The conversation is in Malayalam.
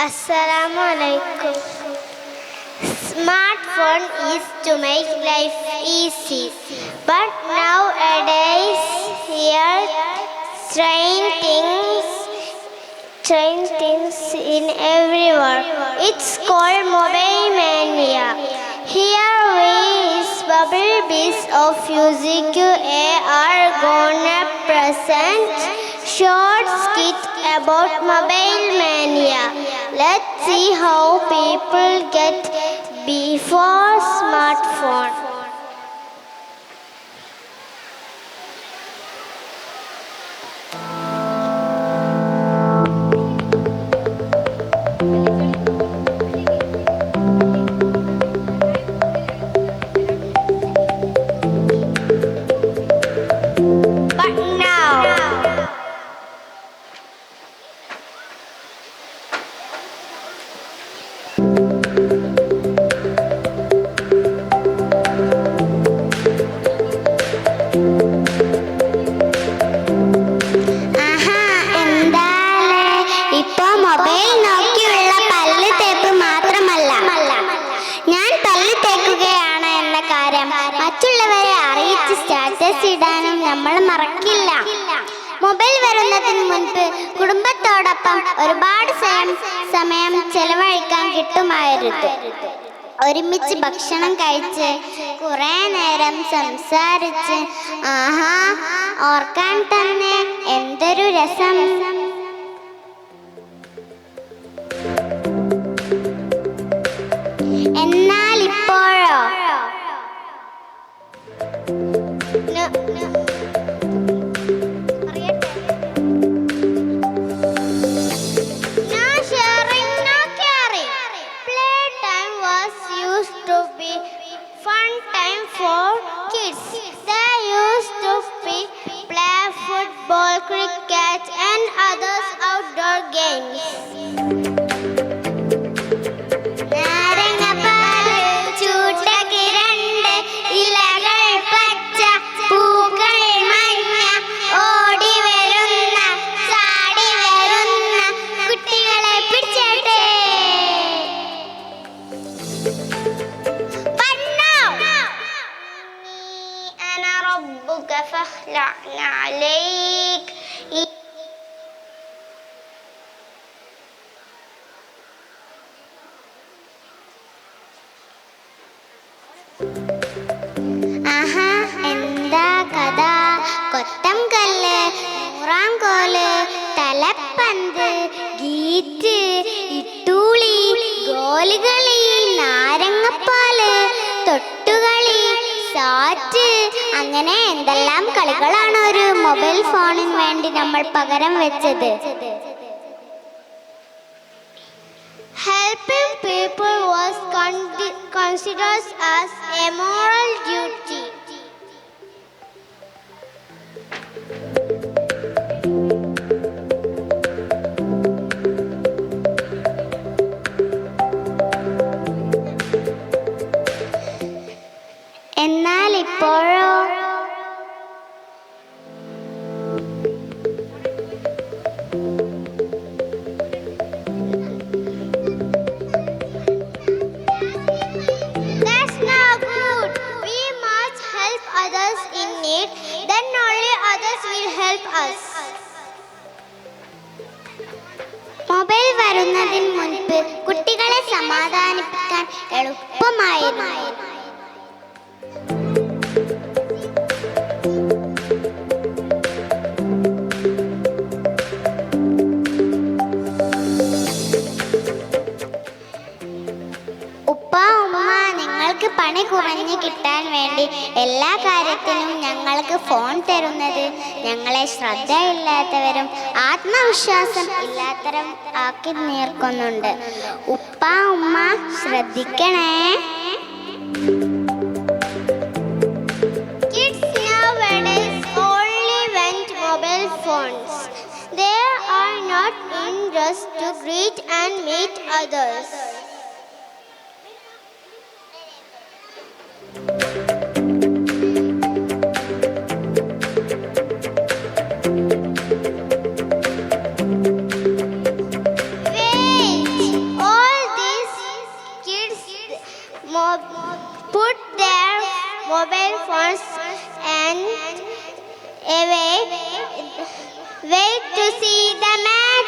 Assalamu alaikum. Smartphone is to make life easy, but nowadays here strange things in everywhere. It's called mobile mania. Here is bubble beats of music are gonna present short skit about mobile mania. Let's see how people get before smartphone. മറ്റുള്ളവരെ അറിയിച്ച് സ്റ്റാറ്റസ് ഇടാനും നമ്മൾ മറക്കില്ല. മൊബൈൽ വരുന്നതിന് മുൻപ് കുടുംബത്തോടൊപ്പം ഒരുപാട് സമയം ചെലവഴിക്കാൻ കിട്ടുമായിരുന്നു. ഒരുമിച്ച് ഭക്ഷണം കഴിച്ച് കുറെ നേരം സംസാരിച്ച് ഓർക്കാൻ തന്നെ എന്തൊരു രസം. എന്നാൽ ഇപ്പോഴോ football, cricket and others outdoor games. فاخلعنا عليك എന്താ കഥ? കൊത്തം കല്ല്, മൂറാങ്കോല്, തലപ്പന്ത്, ഗീറ്റ്, ഇട്ടൂളി, ഗോലുകളി, നാരങ്ങപ്പാല്, തൊട്ടുകളി, സാറ്റ്, അങ്ങനെ എന്തെല്ലാം കളികളാണ് ഒരു മൊബൈൽ ഫോണിന് വേണ്ടി നമ്മൾ പകരം വെച്ചത്. Helping people was considered as a moral duty. എന്നാൽ ഇപ്പോഴോ others in need, then only others will help us. Mobile വരുന്നതിന് മുൻപ് കുട്ടികളെ സമാധാനിപ്പിക്കാൻ എളുപ്പമായിരുന്നു. നിങ്ങൾക്ക് പണി കുറഞ്ഞു കിട്ടാൻ വേണ്ടി എല്ലാ കാര്യത്തിനും ഞങ്ങൾക്ക് ഫോൺ തരുന്നത് ഞങ്ങളെ ശ്രദ്ധയില്ലാത്തവരും ആത്മവിശ്വാസം ഇല്ലാത്തവരും ആക്കി തീർക്കുന്നുണ്ട്. ഉപ്പ ഉമ്മ ശ്രദ്ധിക്കണേ. Kids nowadays only want mobile phones. They are not interested to greet and meet others. Wait! mobile phones and away. Wait to see the magic.